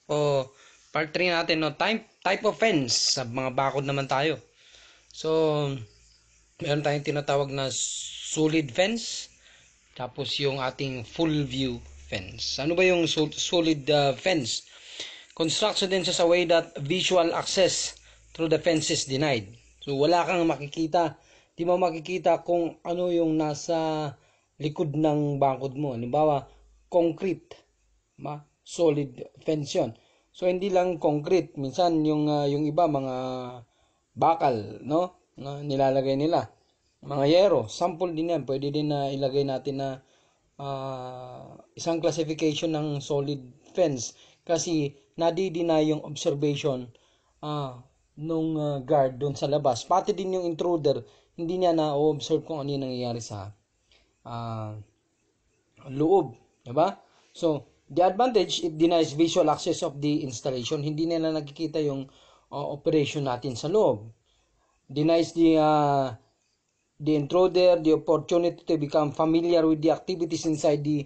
O part 3 natin, no? Type of fence. Sa mga bakod naman tayo. So, meron tayong tinatawag na solid fence. Tapos yung ating full view fence. Ano ba yung solid fence? Construction din sa way that visual access through the fence is denied. So, wala kang makikita. Di mo makikita kung ano yung nasa likod ng bakod mo. Halimbawa, concrete. Solid fence yon. So hindi lang concrete, minsan yung iba mga bakal, no? Na nilalagay nila. Mga yero, sample din yan. Pwede din na ilagay natin na isang classification ng solid fence kasi nadidina yung observation nung guard doon sa labas. Pati din yung intruder, hindi niya na-observe kung ano yung nangyayari sa uh, loob, diba? So, the advantage, it denies visual access of the installation. Hindi nila nakikita yung operation natin sa loob. Denies the intruder the opportunity to become familiar with the activities inside the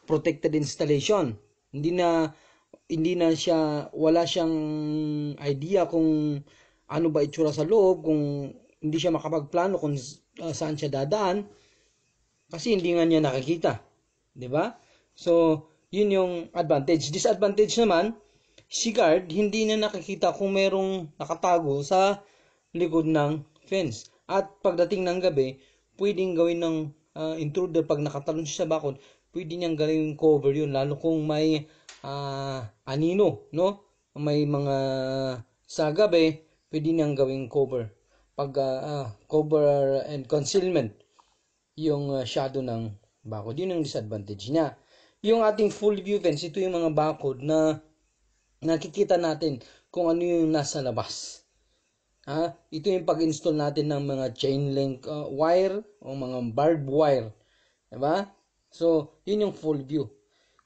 protected installation. Hindi na siya, wala siyang idea kung ano ba itsura sa loob, kung hindi siya makapagplano kung saan siya dadaan kasi hindi nga niya nakikita, 'di ba? So, yun yung advantage. Disadvantage naman, si guard hindi na nakikita kung merong nakatago sa likod ng fence. At pagdating ng gabi, pwedeng gawin ng intruder pag nakatalon siya sa bakod, pwede niyang gawin cover yun, lalo kung may anino, no? May mga sa gabi, pwede niyang gawing cover. Pag cover and concealment yung shadow ng bakod. Yun ang disadvantage niya. Yung ating full view fence, ito yung mga bakod na nakikita natin kung ano yung nasa labas. Ito yung pag-install natin ng mga chain link wire o mga barbed wire. Diba? So, yun yung full view.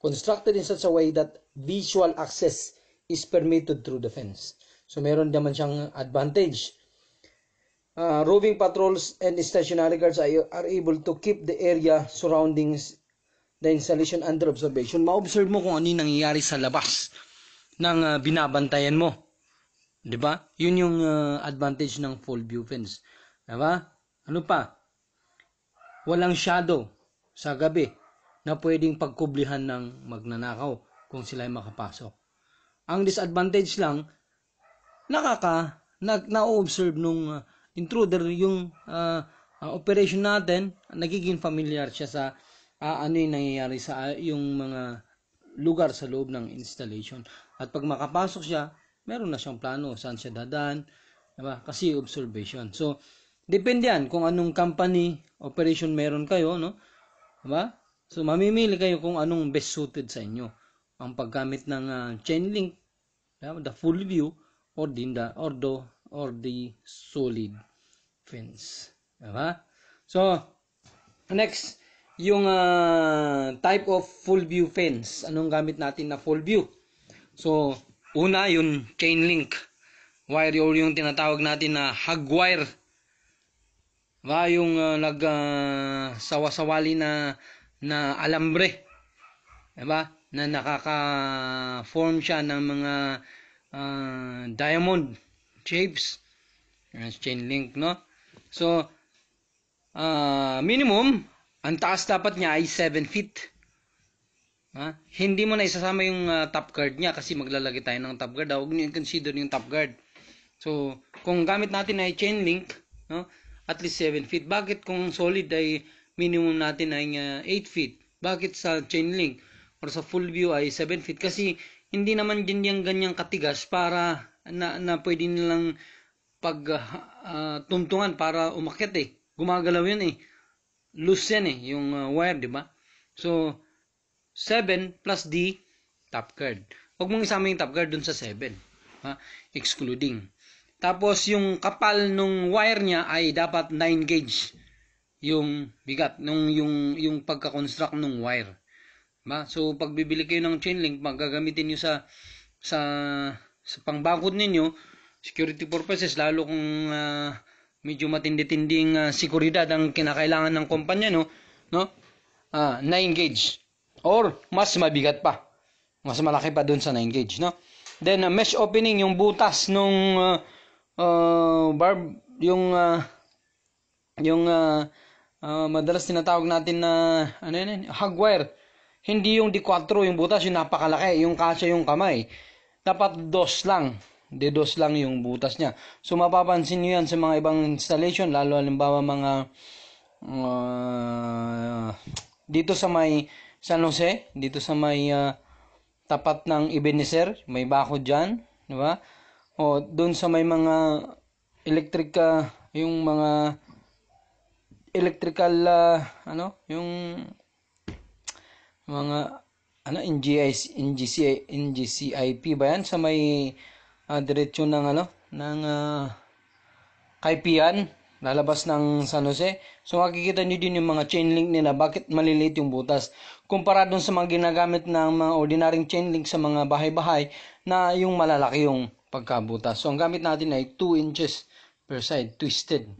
Constructed in such a way that visual access is permitted through the fence. So, meron naman siyang advantage. Roving patrols and stationary guards are able to keep the area surrounding the installation under observation. Ma-observe mo kung ano yung nangyayari sa labas ng binabantayan mo. 'Di ba? Yun yung advantage ng full view fence. 'Di ba? Ano pa? Walang shadow sa gabi na pwedeng pagkublihan ng magnanakaw kung sila ay makapasok. Ang disadvantage lang, na-observe nung intruder yung operation natin, nagiging familiar siya sa ano yung nangyayari sa yung mga lugar sa loob ng installation. At pag makapasok siya, meron na siyang plano saan siya dadaan, diba? Kasi observation. So, depende yan kung anong company operation meron kayo, no? Diba? So, mamimili kayo kung anong best suited sa inyo. Ang paggamit ng chain link, diba? The full view, or the solid fence. Diba? So, next, yung type of full view fence. Anong gamit natin na full view? So, una, yung chain link wire, yung tinatawag natin na hog wire. Diba? Yung sawa-sawali na alambre. Diba? Na nakaka-form siya ng mga diamond shapes. Chain link, no? So, minimum, ang taas dapat niya ay 7 feet. Hindi mo na isasama yung top guard niya kasi maglalagay tayo ng top guard. Huwag niyo i-consider yung top guard. So, kung gamit natin ay chain link, no? At least 7 feet. Bakit kung solid ay minimum natin ay 8 feet? Bakit sa chain link or sa full view ay 7 feet? Kasi hindi naman din yung ganyang katigas para na pwede nilang tuntungan para umakyat eh. Gumagalaw yan eh. Loose yan eh, yung wire, di ba? So, 7 plus D top guard. Huwag mong isama yung top guard dun sa 7. Excluding. Tapos, yung kapal nung wire niya ay dapat 9 gauge. Yung bigat, yung pagka-construct nung wire. So, pag bibili kayo ng chain link, magagamitin nyo sa pangbakod ninyo, security purposes, lalo kung medyo matindi-tinding seguridad ang kinakailangan ng kumpanya, no? 9 gauge or mas mabigat pa. Mas malaki pa dun sa 9 gauge, no? Then, mesh opening, yung butas nung barb, yung madalas tinatawag natin na, ano yun, hog wire. Hindi yung D4, yung butas, yung napakalaki, yung kasya yung kamay. Dapat dos lang. Dos lang yung butas niya. So, mapapansin nyo yan sa mga ibang installation, lalo halimbawa mga dito sa may San Jose, dito sa may tapat ng Ebenezer, may bakod dyan, di ba? O, doon sa may mga electric, yung mga electrical, yung mga, NGCIP ba yan? Sa may diretsyon ng, ng Kaipian, lalabas ng San Jose. So makikita nyo din yung mga chain link nila, bakit maliliit yung butas. Kumpara dun sa mga ginagamit ng mga ordinaryong chain link sa mga bahay-bahay na yung malalaki yung pagkabutas. So ang gamit natin ay 2 inches per side, twisted.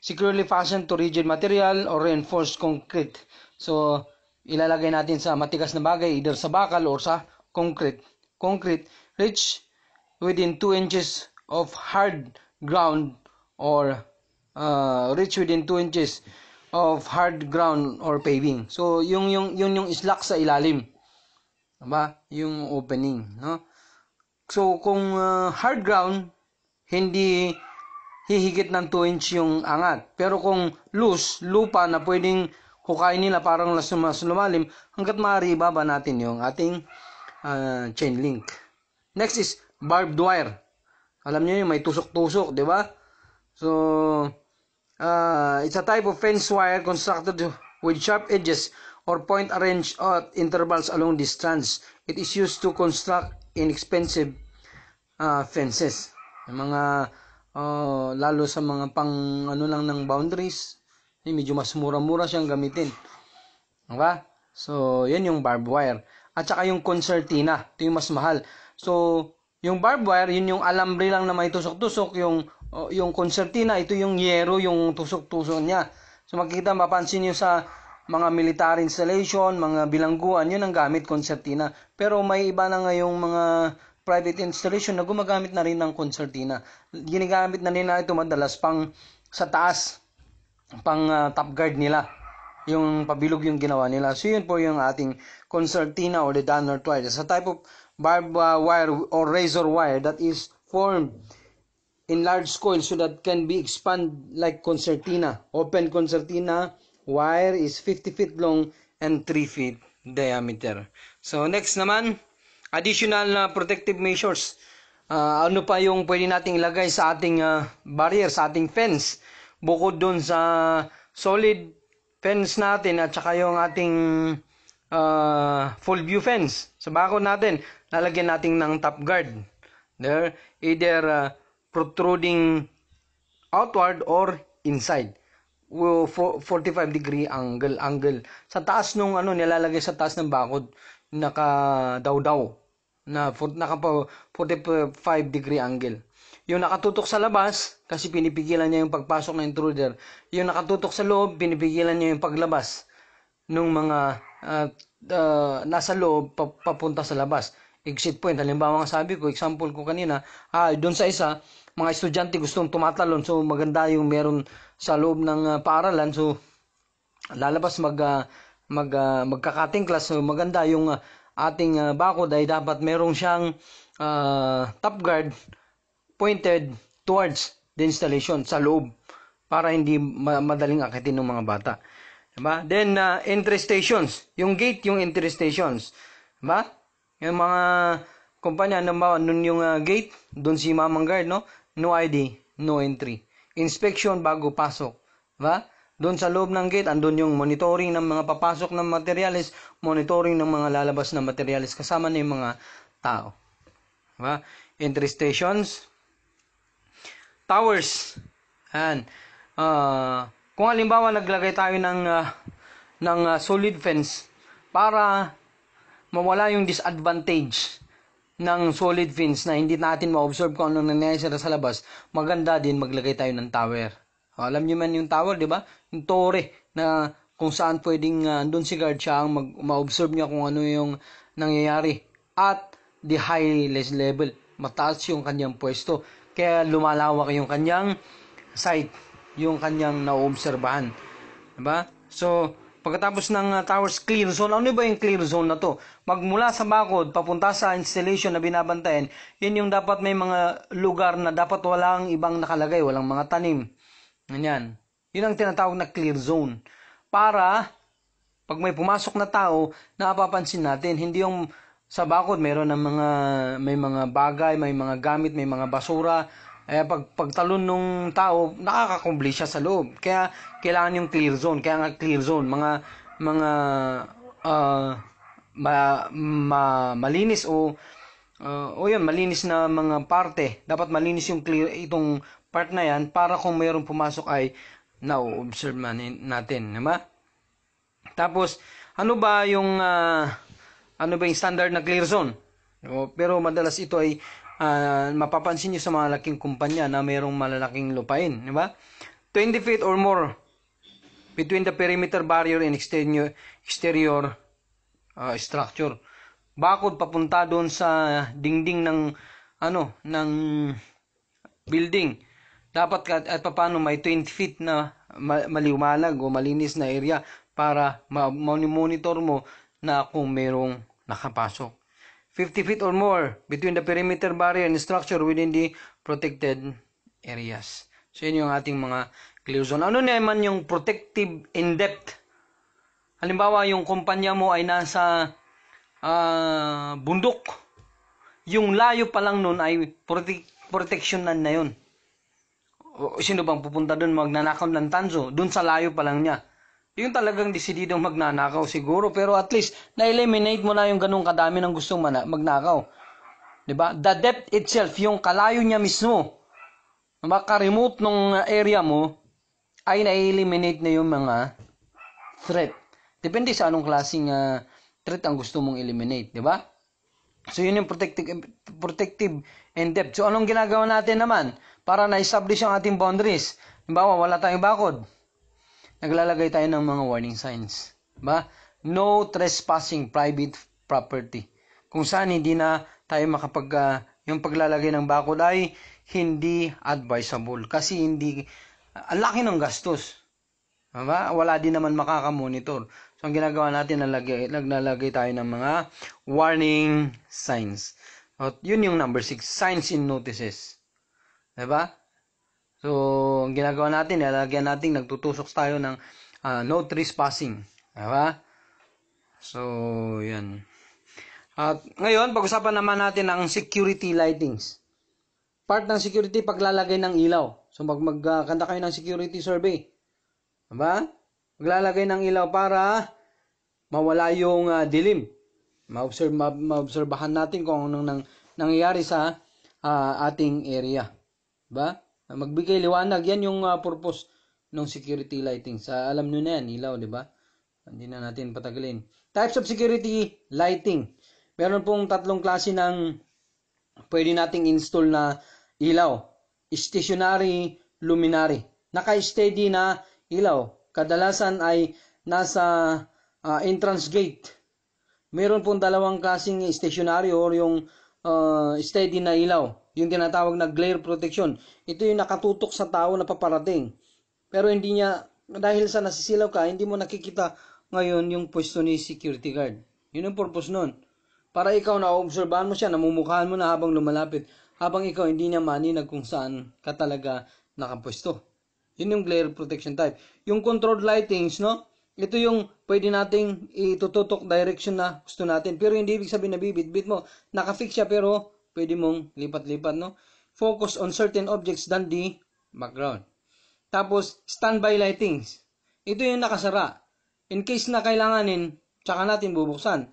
Securely fastened to rigid material or reinforced concrete. So ilalagay natin sa matigas na bagay, either sa bakal or sa concrete. Concrete, reach within 2 inches of hard ground or reach within 2 inches of hard ground or paving. So yung slack sa ilalim, diba? Yung opening, no? So kung hard ground, hindi hihigit ng 2 inch yung angat. Pero kung loose, lupa na pwedeng hukayin nila parang mas lumalim, hanggat maaari ibaba natin yung ating chain link. Next is barbed wire. Alam niyo yung may tusok-tusok, di ba? So, it's a type of fence wire constructed with sharp edges or point arranged at intervals along the strands. It is used to construct inexpensive fences. Yung mga, lalo sa mga pang lang ng boundaries, medyo mas mura-mura siyang gamitin. Diba? So, yan yung barbed wire. At saka yung concertina, ito yung mas mahal. So, yung barbed wire, yun yung alambre lang na may tusok-tusok. Yung concertina, ito yung yero, yung tusok-tusok niya. So, makikita, mapansin nyo sa mga military installation, mga bilangguan, yun ang gamit, concertina. Pero may iba na ngayong mga private installation na gumagamit na rin ng concertina. Ginagamit na nila ito madalas pang sa taas, pang top guard nila. Yung pabilog yung ginawa nila. So, yun po yung ating concertina or the Danner wire. It's a type of barbed wire or razor wire that is formed in large coils so that can be expanded like concertina. Open concertina wire is 50 feet long and 3 feet diameter. So next naman, additional protective measures. Ano pa yung pwede nating ilagay sa ating barrier, sa ating fence, bukod dun sa solid fence natin at saka yung ating full view fence. Sa bakod natin, lalagyan natin ng top guard. There, either protruding outward or inside. 45-degree angle. Sa taas nung nilalagay sa taas ng bakod, naka-daw-daw na naka 45-degree angle. Yung nakatutok sa labas, kasi pinipigilan niya yung pagpasok ng intruder. Yung nakatutok sa loob, pinipigilan niya yung paglabas ng mga nasa loob papunta sa labas. Exit point. Halimbawa nga sabi ko, example ko kanina, doon sa isa, mga estudyante gustong tumatalon. So maganda yung meron sa loob ng paaralan. So lalabas magkakating class. So maganda yung ating bakod ay dapat merong siyang top guard pointed towards the installation sa loob para hindi madaling akitin ng mga bata. Diba? Then entry stations. Yung gate, yung entry stations. Diba? Yung mga kumpanya, nun yung gate, doon si mamang guard, no? No ID, no entry. Inspection bago pasok. Diba? Doon sa loob ng gate, andun yung monitoring ng mga papasok ng materials, monitoring ng mga lalabas na materials, kasama na yung mga tao. Diba? Entry stations. Towers. Yan. Kung halimbawa naglagay tayo ng solid fence para mawala yung disadvantage ng solid fence na hindi natin ma-observe kung ano nangyayari sa labas, maganda din maglagay tayo ng tower. Alam niyo man yung tower, di ba? Yung tore na kung saan pwedeng doon si guard siya ang ma-observe niya kung ano yung nangyayari at the highest level. Mataas yung kanyang pwesto. Kaya lumalawak yung kanyang sight, yung kanyang naoobserbahan. Diba? So, pagkatapos ng towers clear zone, ano ba yung clear zone na to? Magmula sa bakod, papunta sa installation na binabantayan, yun yung dapat may mga lugar na dapat walang ibang nakalagay, walang mga tanim. Ganyan. Yun ang tinatawag na clear zone. Para, pag may pumasok na tao, napapansin natin, hindi yung sa bakod mayroon ng may mga bagay, may mga gamit, may mga basura. Pagtalon ng tao, nakakakumbli siya sa loob. Kaya kailangan yung clear zone. Kaya nga clear zone, malinis yun, malinis na mga parte. Dapat malinis yung clear itong part na yan para kung mayroong pumasok ay na-observe natin, diba? Tapos ano ba yung standard na clear zone? Pero madalas ito ay mapapansin niyo sa mga laking kumpanya na mayroong malalaking lupain, di ba? 20 feet or more between the perimeter barrier and exterior structure. Bakod papunta doon sa dingding ng building. Dapat at paano may 20 feet na maliwanag o malinis na area para monitor mo na kung mayroong nakapasok. 50 feet or more between the perimeter barrier and structure within the protected areas. So, yun yung ating mga clear zone. Ano naman yung protective in-depth? Halimbawa, yung kumpanya mo ay nasa bundok. Yung layo pa lang nun ay protection na yun. Sino bang pupunta dun magnanakaw ng tanso? Dun sa layo pa lang niya. Yung talagang desididong magnanakaw siguro, pero at least na-eliminate mo na yung ganung kadami ng gustong magnakaw. 'Di ba? The depth itself, yung kalayo niya mismo, maka-remote nung area mo ay na-eliminate na yung mga threat. Depende sa anong klaseng threat ang gusto mong eliminate, 'di ba? So yun yung protective in depth. So anong ginagawa natin naman para na-establish ang ating boundaries? Halimbawa, wala tayong bakod. Naglalagay tayo ng mga warning signs. Ba? No trespassing private property. Kung saan hindi na tayo yung paglalagay ng bakod ay hindi advisable. Kasi ang laki ng gastos. Ba? Wala din naman makakamonitor. So, ang ginagawa natin, naglalagay tayo ng mga warning signs. At yun yung number 6, signs and notices. Diba? So, ang ginagawa natin, nilagyan natin, nagtutusok tayo ng no trespassing. Diba? So, yan. At ngayon, pag-usapan naman natin ang security lightings. Part ng security, paglalagay ng ilaw. So, magkanta kayo ng security survey. Diba? Maglalagay ng ilaw para mawala yung dilim. Maobserbahan natin kung anong nangyayari sa ating area. Diba? Magbigay liwanag, yan yung purpose ng security lighting. Alam nyo na yan, ilaw, di ba? Hindi na natin patagalin. Types of security lighting. Meron pong 3 klase ng pwede nating install na ilaw. Stationary, luminary. Naka-steady na ilaw. Kadalasan ay nasa entrance gate. Meron pong 2 klaseng stationary or yung steady na ilaw. Yung tinatawag na glare protection. Ito yung nakatutok sa tao na paparating. Pero hindi niya, dahil sa nasisilaw ka, hindi mo nakikita ngayon yung pwesto ni security guard. Yun ang purpose nun. Para ikaw na-obserbahan mo siya, namumukhaan mo na habang lumalapit. Habang ikaw hindi niya maninag kung saan ka talaga nakapwesto. Yun yung glare protection type. Yung controlled lightings, no? Ito yung pwede nating itututok direction na gusto natin. Pero hindi ibig sabihin na bibit-bit mo. Nakafix siya pero pwede mong lipat-lipat, no? Focus on certain objects than the background. Tapos, standby lightings. Ito yung nakasara. In case na kailanganin, tsaka natin bubuksan.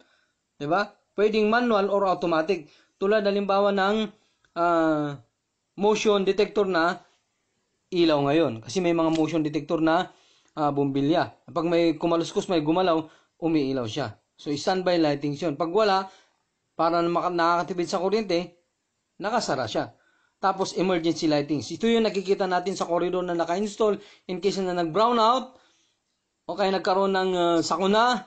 Diba? Pwedeng manual or automatic. Tulad halimbawa ng motion detector na ilaw ngayon. Kasi may mga motion detector na bumbilya. Pag may kumaluskos, may gumalaw, umiilaw siya. So, standby lightings yun. Pag wala, para nakakatipid sa kuryente, nakasara siya. Tapos, emergency lightings. Ito yung nakikita natin sa corridor na naka-install in case na nag-brown out o kaya nagkaroon ng sakuna,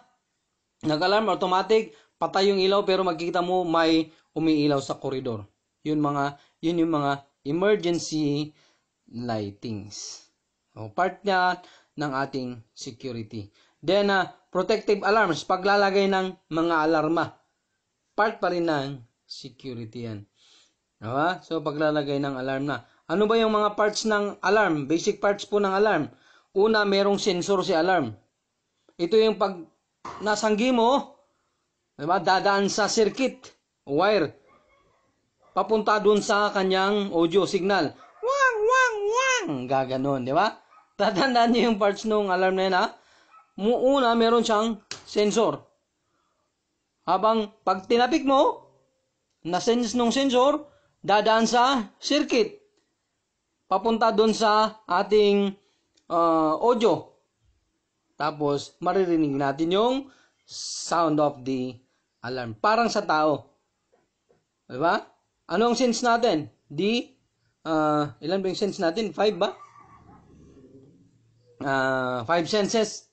nag-alarm, automatic, patay yung ilaw pero makikita mo may umiilaw sa koridor. Yun yung mga emergency lightings. So, part niya ng ating security. Then, protective alarms, paglalagay ng mga alarma. Part pa rin ng security yan. Diba? So, paglalagay ng alarm na. Ano ba yung mga parts ng alarm? Basic parts po ng alarm. Una, merong sensor si alarm. Ito yung pag nasanggi mo, diba? Dadaan sa circuit, wire. Papunta dun sa kanyang audio signal. Wang, wang, wang! Gaganon, di ba? Tatandaan niyo yung parts ng alarm na yun, ha? Una, meron siyang sensor. Habang pag tinapik mo, na-sense nung sensor, dadaan sa circuit. Papunta doon sa ating audio. Tapos, maririnig natin yung sound of the alarm. Parang sa tao. Diba? Ano ang sense natin? Ilan ba yung sense natin? 5 ba? 5 senses.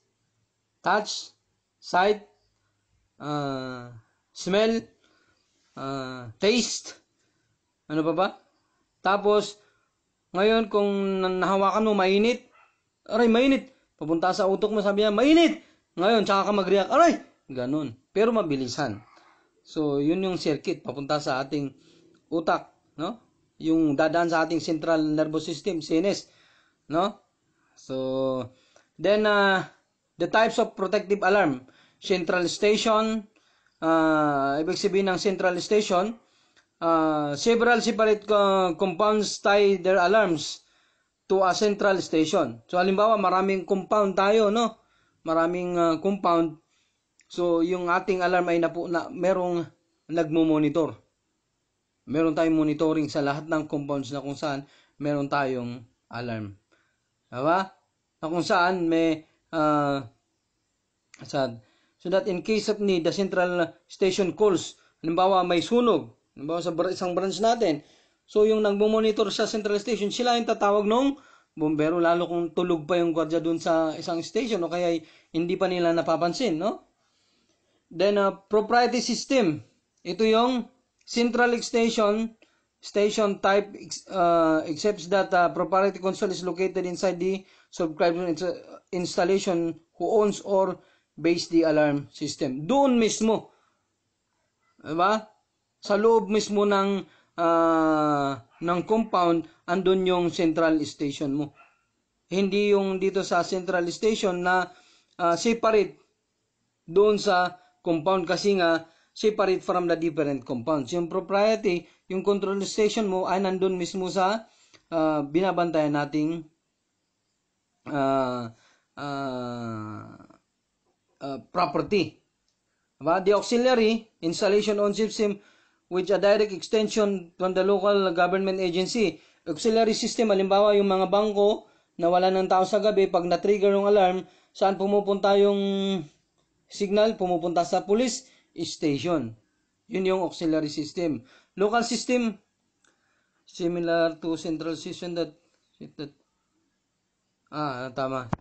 Touch, sight, smell, taste, ano pa ba? Tapos, ngayon kung nahawakan mo, mainit, aray, mainit, papunta sa utok mo, sabi niya, mainit, ngayon, tsaka ka mag-react, aray, ganun, pero mabilisan. So, yun yung circuit, papunta sa ating utak, no? Yung dadaan sa ating central nervous system, CNS, no? So, then, the types of protective alarm, central station, ibig sabihin ng central station, several separate compounds tie their alarms to a central station. So, halimbawa, maraming compound tayo, no? Maraming compound. So, yung ating alarm ay merong nagmo-monitor. Meron tayong monitoring sa lahat ng compounds na kung saan meron tayong alarm. Diba? Na kung saan may so that in case of need, the central station calls. Halimbawa, may sunog. Halimbawa, sa isang branch natin. So, yung nagmo-monitor sa central station, sila yung tatawag ng bombero, lalo kung tulog pa yung gwardiya dun sa isang station o kaya hindi pa nila napapansin, no? Then, proprietary system. Ito yung central station type except that proprietary console is located inside the subscriber installation who owns or base the alarm system. Doon mismo. Diba? Sa loob mismo ng compound, andun yung central station mo. Hindi yung dito sa central station na separate doon sa compound kasi nga separate from the different compounds. Yung proprietary, yung control station mo ay nandun mismo sa binabantayan nating property. Diba? The auxiliary installation on system which a direct extension from the local government agency. Auxiliary system, halimbawa yung mga bangko na wala ng tao sa gabi, pag na-trigger yung alarm, saan pumupunta yung signal? Pumupunta sa police station. Yun yung auxiliary system. Local system, similar to central system tama.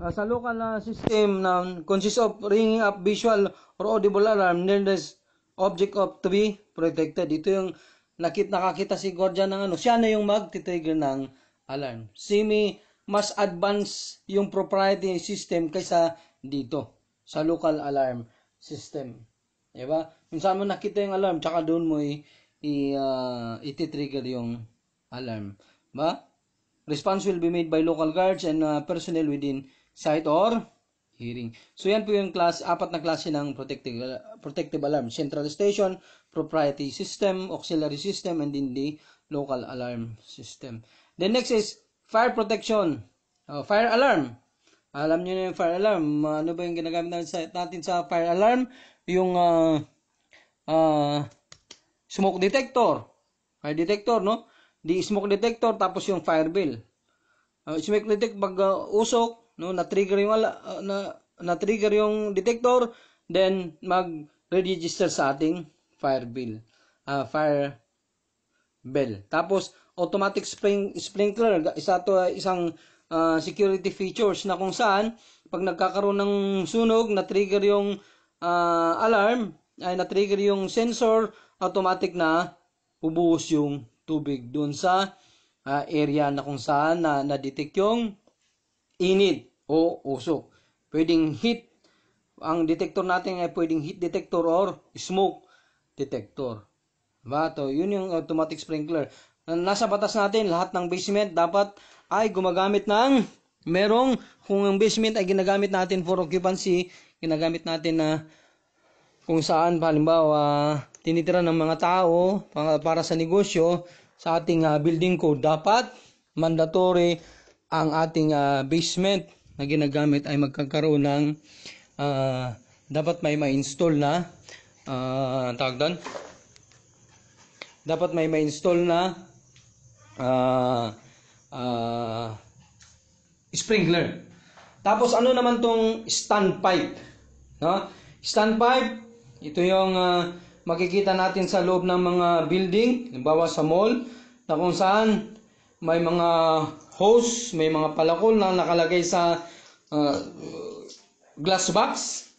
Sa local system consists of ringing up visual or audible alarm nearest object of to be protected. Ito yung nakakita si guardian ng siya na yung mag-trigger ng alarm. Mas advanced yung proprietary system kaysa dito sa local alarm system. Diba? Kung saan mo nakita yung alarm, tsaka doon mo iti-trigger yung alarm. Diba? Response will be made by local guards and personnel within sight or hearing. So yan po yung apat na klase ng protective alarm. Central station, proprietary system, auxiliary system, and then the local alarm system. The next is fire protection. Fire alarm. Alam niyo na yung fire alarm. Ano ba yung ginagamit natin sa fire alarm? Yung smoke detector. Fire detector, no? The smoke detector, tapos yung fire bell. Smoke detector, pag usok, no, na-trigger yung detector, then mag-register sa ating fire bell. Tapos, automatic sprinkler, isang security features na kung saan, pag nagkakaroon ng sunog, na-trigger yung alarm, ay na-trigger yung sensor, automatic na bubuhos yung tubig doon sa area na kung saan na-detect yung init o usok. Pwedeng heat. Ang detector natin ay pwedeng heat detector or smoke detector. Diba? Yun yung automatic sprinkler. Nasa batas natin, lahat ng basement dapat ay gumagamit ng kung ang basement ay ginagamit natin for occupancy, ginagamit natin na kung saan halimbawa tinitira ng mga tao para sa negosyo, sa ating building code, dapat mandatory ang ating basement na ginagamit ay magkakaroon ng dapat may ma-install na tawag doon, dapat may ma-install na sprinkler. Tapos ano naman tong standpipe, no? Standpipe, ito yung makikita natin sa loob ng mga building, halimbawa sa mall, na kung saan may mga hose, may mga palakol na nakalagay sa glass box,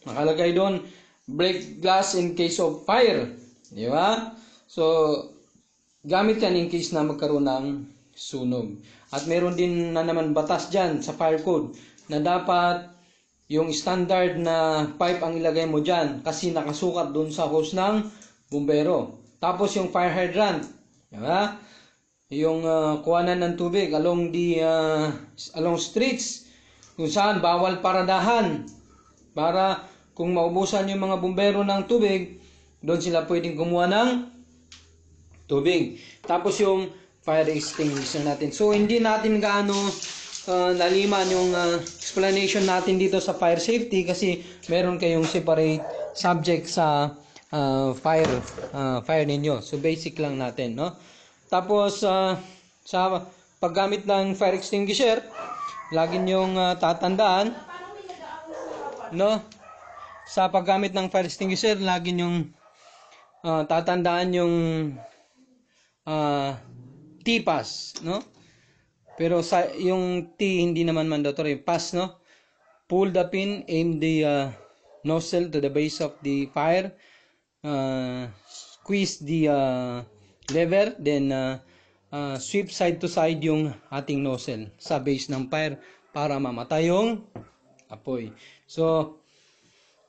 nakalagay doon, break glass in case of fire, di ba? So, gamit yan in case na magkaroon ng sunog. At meron din na naman batas dyan sa fire code na dapat yung standard na pipe ang ilagay mo dyan kasi nakasukat dun sa hose ng bumbero. Tapos yung fire hydrant, diba? Yung kuhanan ng tubig along streets kung saan bawal paradahan para kung maubusan yung mga bumbero ng tubig, doon sila pwedeng kumuha ng tubig. Tapos yung fire extinguisher natin. So hindi natin gaano naliman yung explanation natin dito sa fire safety kasi meron kayong separate subject sa fire ninyo. So basic lang natin, no? Tapos sa paggamit ng fire extinguisher, lagi niyong tatandaan, no? Sa paggamit ng fire extinguisher, lagi niyong tatandaan yung T-pass, no? Pero yung T hindi naman mandatory. Pass, no? Pull the pin, aim the nozzle to the base of the fire, squeeze the lever, then sweep side to side yung ating nozzle sa base ng fire para mamatay yung apoy. So,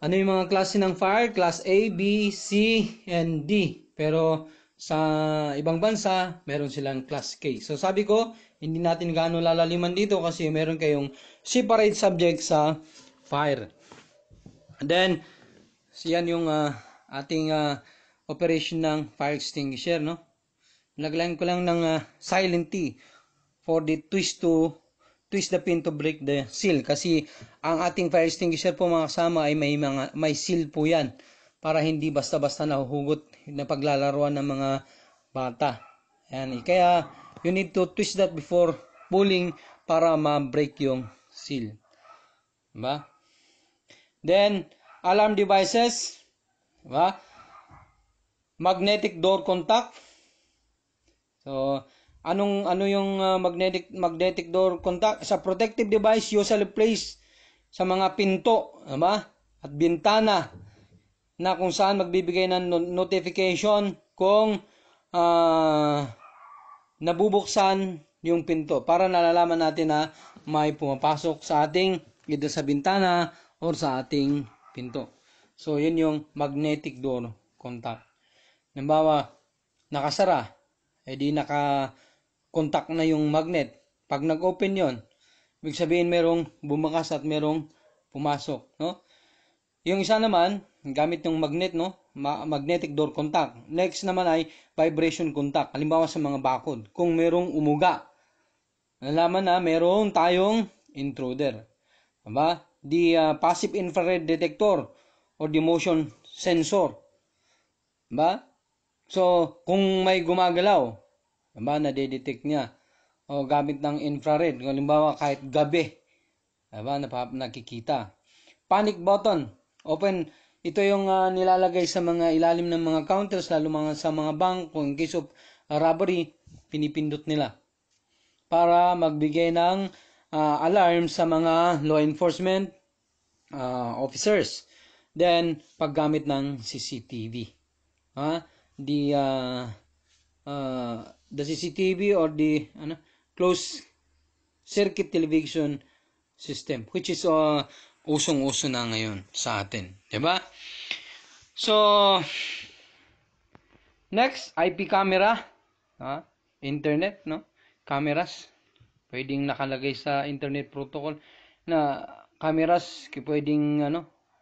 ano yung mga klase ng fire? Class A, B, C, and D. Pero sa ibang bansa, meron silang class K. So sabi ko, hindi natin gaano lalaliman dito kasi meron kayong separate subject sa fire. And then, yan yung ating operation ng fire extinguisher, no? Naglayan ko lang ng silent T for the twist the pin to break the seal kasi ang ating fire extinguisher po mga kasama ay may seal po yan para hindi basta-basta nahuhugot na paglalaruan ng mga bata. Yan. Kaya you need to twist that before pulling para ma-break yung seal. Diba? Then alarm devices, diba? Magnetic door contact. So ano yung magnetic door contact? Sa protective device usually placed sa mga pinto, diba? At bintana na kung saan magbibigay ng notification kung nabubuksan yung pinto para nalalaman natin na may pumapasok sa ating either sa bintana or sa ating pinto. So yun yung magnetic door contact. Halimbawa, nakasara, edi naka-contact na yung magnet. Pag nag-open yon, ibig sabihin merong bumakas at merong pumasok, no? Yung isa naman, gamit yung magnet, no? Magnetic door contact. Next naman ay vibration contact. Halimbawa sa mga bakod. Kung merong umuga, nalaman na meron tayong intruder. Diba? The passive infrared detector or the motion sensor. Diba? So, kung may gumagalaw, diba, nadedetect niya. O gamit ng infrared. Halimbawa kahit gabi, diba, nakikita. Panic button. Open, ito yung nilalagay sa mga ilalim ng mga counters, lalo sa mga bank, kung in case of robbery, pinipindot nila para magbigay ng alarm sa mga law enforcement officers. Then, paggamit ng CCTV. The CCTV or the closed circuit television system, which is usong-uso na ngayon sa atin. Diba? So, next, IP camera. Internet, no? Cameras. Pwedeng nakalagay sa internet protocol na cameras, pwedeng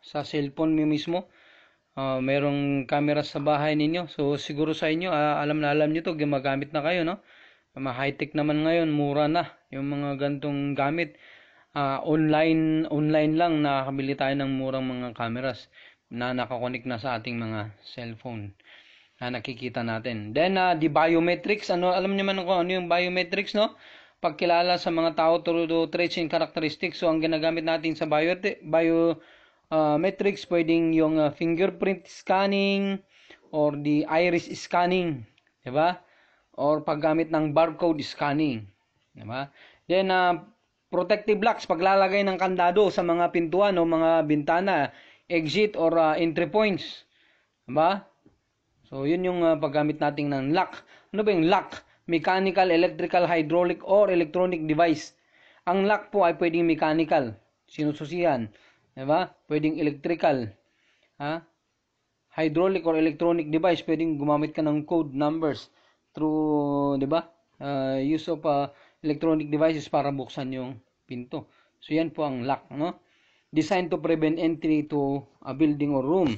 sa cellphone mismo. Merong camera sa bahay ninyo. So, siguro sa inyo, alam nyo to, gumagamit na kayo, no? High-tech naman ngayon, mura na yung mga gantong gamit. Online lang nakakabili tayo ng murang mga cameras na nakakonect na sa ating mga cellphone na nakikita natin. Then, the biometrics, alam niyo man kung ano yung biometrics, no? Pagkilala sa mga tao through traits and characteristics. So, ang ginagamit natin sa biometrics, pwedeng yung fingerprint scanning or the iris scanning, diba? Or paggamit ng barcode scanning, diba? Then, protective locks, paglalagay ng kandado sa mga pintuan o mga bintana, exit or entry points, diba? So, yun yung paggamit natin ng lock. Ano ba yung lock? Mechanical, electrical, hydraulic, or electronic device. Ang lock po ay pwedeng mechanical, sinususian, diba? Pwedeng electrical, hydraulic or electronic device, pwedeng gumamit ka ng code numbers through, diba? Use of electronic devices para buksan yung pinto. So, yan po ang lock, no? Designed to prevent entry to a building or room.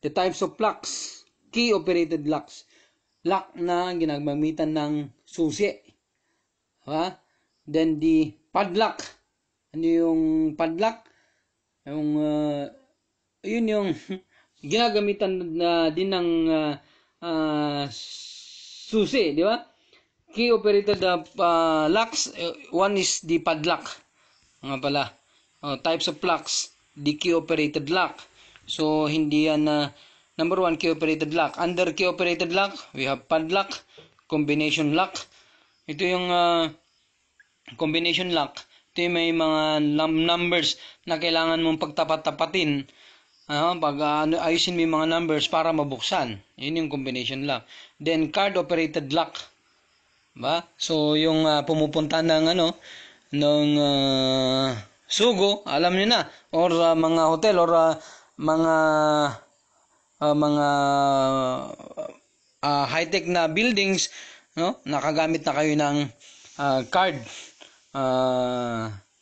The types of locks: key-operated locks, lock na ginagamitan ng susi. Then the padlock. Ano yung padlock? Yun yung ginagamitan na din ng susi, di ba? Key-operated locks, one is the padlock. Nga pala. Types of locks, the key-operated lock. So, hindi yan number 1, key-operated lock. Under key-operated lock, we have padlock, combination lock. Ito yung combination lock. Ito yung may mga numbers na kailangan mong pagtapat-tapatin. Ayusin mo yung mga numbers para mabuksan. Yun yung combination lock. Then, card-operated lock. Ba? So, yung pumupunta ng sugo, alam niyo na, or mga hotel or mga high-tech na buildings, no? Nakagamit na kayo ng card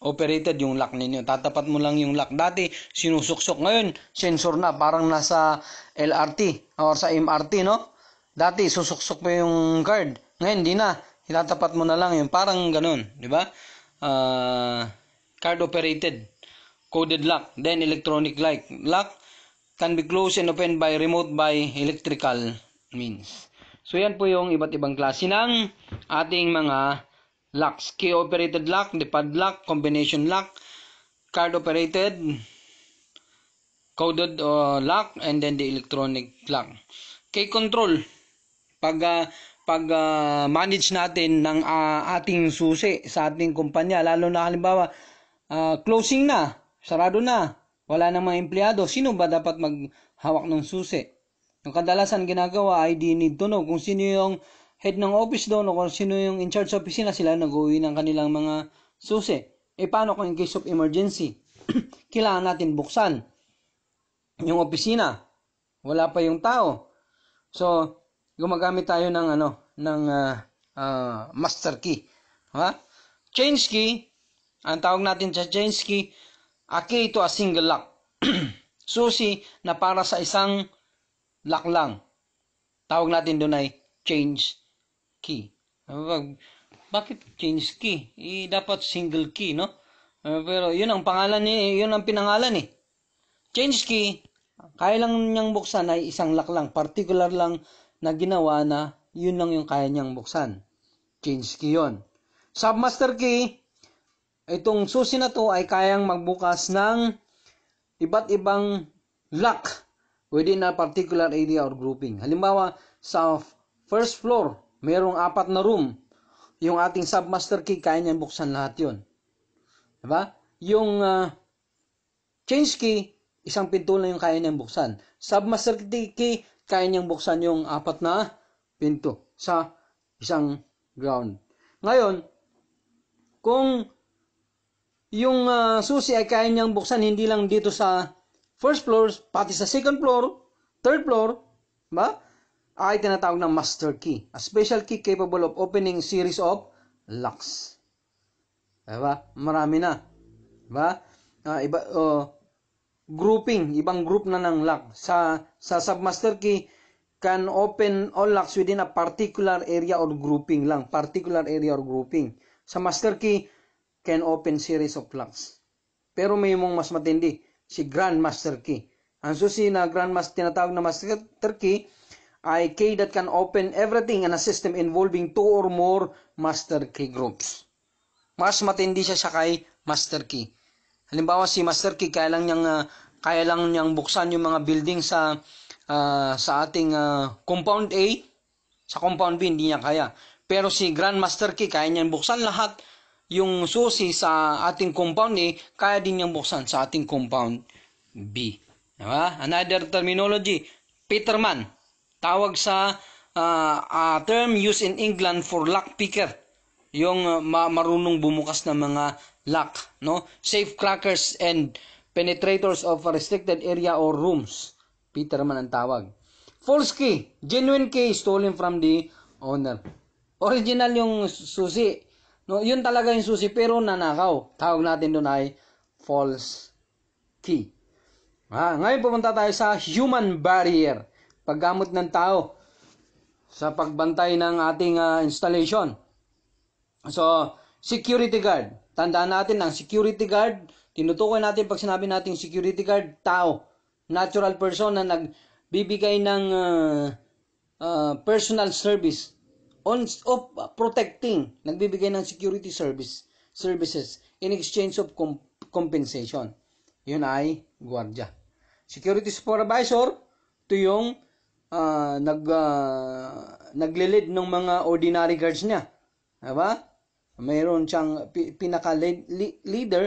operated yung lock ninyo. Tatapat mo lang yung lock. Dati sinusuksok, ngayon sensor na, parang nasa LRT or sa MRT, no? Dati susuksok pa yung card. Ngayon hindi na. Itatapat mo na lang yung parang ganun, di ba? Card operated coded lock. Then electronic lock can be closed and opened by remote by electrical means. So yan po yung iba't ibang klase ng ating mga locks. Key operated lock, the padlock, combination lock, card operated coded lock, and then the electronic lock. Key control, pag manage natin ng ating susi sa ating kumpanya, lalo na halimbawa closing na, sarado na, wala nang mga empleyado, sino ba dapat maghawak ng susi? Yung kadalasan ginagawa ay di need to know kung sino yung head ng office doon o kung sino yung in charge sa opisina, sila nag-uwi ng kanilang mga susi. Paano kung in case of emergency? Kailangan natin buksan yung opisina, wala pa yung tao. So, gumagamit tayo ng master key. Change key, ang tawag natin sa change key, a key to a single lock. Susi na para sa isang lock lang. Tawag natin doon ay change key. Bakit change key? Dapat single key, no? Pero yun ang pangalan yun ang pinangalan . Change key, kaya lang niyang buksan ay isang lock lang. Particular lang na ginawa na yun lang yung kaya niyang buksan. Change key yun. Submaster key, itong susi na to ay kayang magbukas ng iba't ibang lock within a particular area or grouping. Halimbawa, sa first floor, merong 4 na room. Yung ating submaster key, kaya niyang buksan lahat yun. Diba? Yung change key, isang pinto lang yung kaya niyang buksan. Submaster key, kaya niyang buksan yung 4 na pinto sa isang ground. Ngayon, kung yung susi ay kaya niyang buksan hindi lang dito sa first floor, pati sa second floor, third floor, ba? Ay tinatawag ng master key. A special key capable of opening series of locks. Diba? Marami na. Diba? Grouping, ibang group na ng lock. Sa submaster key, can open all locks within a particular area or grouping lang. Particular area or grouping. Sa master key, can open series of locks. Pero may mong mas matindi, si Grand Master Key. Ang susi na Grand Master, tinatawag na Master Key, ay key that can open everything in a system involving 2 or more Master Key groups. Mas matindi siya sa kay Master Key. Halimbawa si Master Key, kaya lang niyang buksan yung mga building sa ating compound A, sa compound B hindi niya kaya. Pero si Grand Master Key, kaya niyang buksan lahat. Yung susi sa ating compound A, kaya din niyang buksan sa ating compound B. Diba? Another terminology, Peterman. Tawag sa term used in England for lock picker. Yung marunong bumukas ng mga lock. No? Safe crackers and penetrators of a restricted area or rooms. Peterman ang tawag. False key, genuine key stolen from the owner. Original yung susi. No, yun talaga yung susi pero nanakaw. Tawag natin doon ay false key. Ngayon pupunta tayo sa human barrier. Paggamit ng tao sa pagbantay ng ating installation. So, security guard. Tandaan natin ang security guard, tinutukoy natin pag sinabi natin security guard, tao. Natural person na nagbibigay ng personal service of protecting, nagbibigay ng security services in exchange of compensation. Yun ay gwardiya. Security supervisor, ito yung nagle-lead ng mga ordinary guards niya. Diba? Mayroon siyang pinaka-leader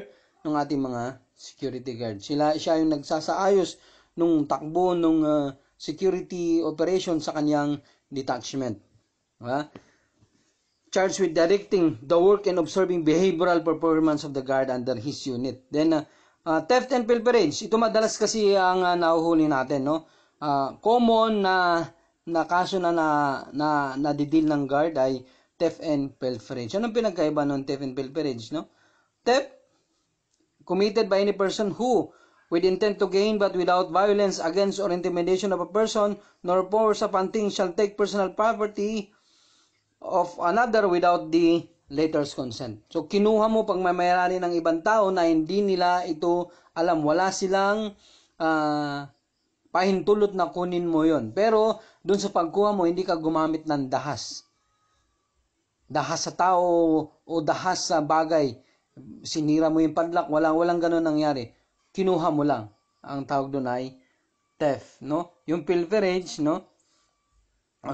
ng ating mga security guard. Siya yung nagsasaayos nung takbo nung security operation sa kanyang detachment. Charged with directing the work and observing behavioral performance of the guard under his unit. Then, theft and pilferage. Ito madalas kasi ang nahuhuli natin, no? Common na kaso na nadidil ng guard ay theft and pilferage. Anong pinagkaiba ng theft and pilferage, no? Theft, committed by any person who, with intent to gain but without violence against or intimidation of a person, nor force upon things, shall take personal property of another without the latter's consent. So, kinuha mo pag mamayarani ng ibang tao na hindi nila ito alam. Wala silang pahintulot na kunin mo yon. Pero, dun sa pagkuha mo, hindi ka gumamit ng dahas. Dahas sa tao o dahas sa bagay. Sinira mo yung padlock, walang ganun nangyari. Kinuha mo lang. Ang tawag doon ay theft, no? Yung pilferage, no?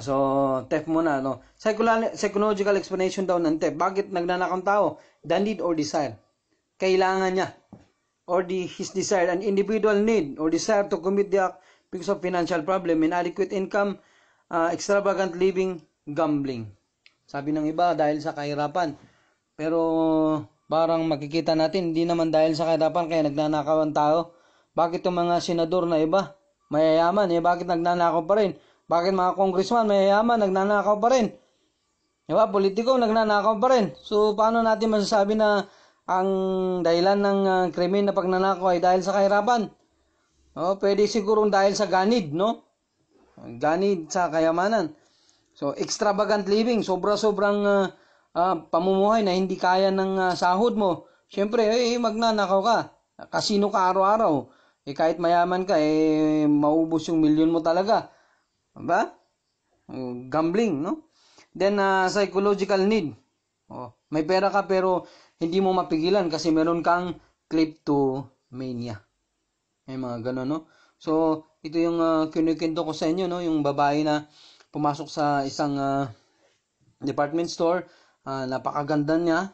So, theft muna, no? Psychological explanation daw ng theft. Bakit nagnanakaw ang tao? The need or desire. Kailangan niya. Or his desire. An individual need or desire to commit the act because of financial problem, inadequate income, extravagant living, gambling. Sabi ng iba, dahil sa kahirapan. Pero, parang makikita natin, hindi naman dahil sa kahirapan kaya nagnanakaw ang tao. Bakit yung mga senador na iba, mayayaman, bakit nagnanakaw pa rin? Bakit mga congressman, mayayaman, nagnanakaw pa rin? Diba? Politiko, nagnanakaw pa rin. So, paano natin masasabi na ang dahilan ng krimen na pagnanakaw ay dahil sa kahirapan? Pwede sigurong dahil sa ganid, no? Ganid sa kayamanan. So, extravagant living, sobra-sobrang pamumuhay na hindi kaya ng sahod mo. Siyempre, magnanakaw ka. Kasino ka araw-araw. Kahit mayaman ka, maubos yung milyon mo talaga. Diba? Gambling, no? Then, psychological need. May pera ka pero hindi mo mapigilan kasi meron kang kleptomania. May mga gano'n, no? So, ito yung kinukwento ko sa inyo, no? Yung babae na pumasok sa isang department store. Napakaganda niya.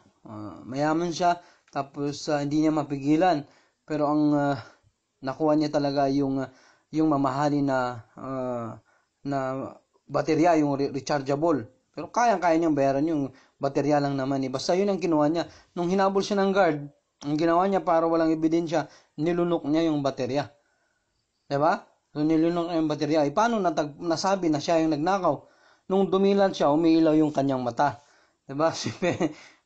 Mayaman siya. Tapos, hindi niya mapigilan. Pero ang nakuha niya talaga yung mamahalin na baterya, yung rechargeable. Pero kaya niyang bayaran yung baterya lang naman eh. Basta yun ang kinuha niya. Nung hinabol siya ng guard, ang ginawa niya para walang ebidensya, nilunok niya yung baterya. Diba? So nilunok niya yung baterya. Paano nasabi na siya yung nagnakaw? Nung dumilat siya, umiilaw yung kanyang mata. Diba?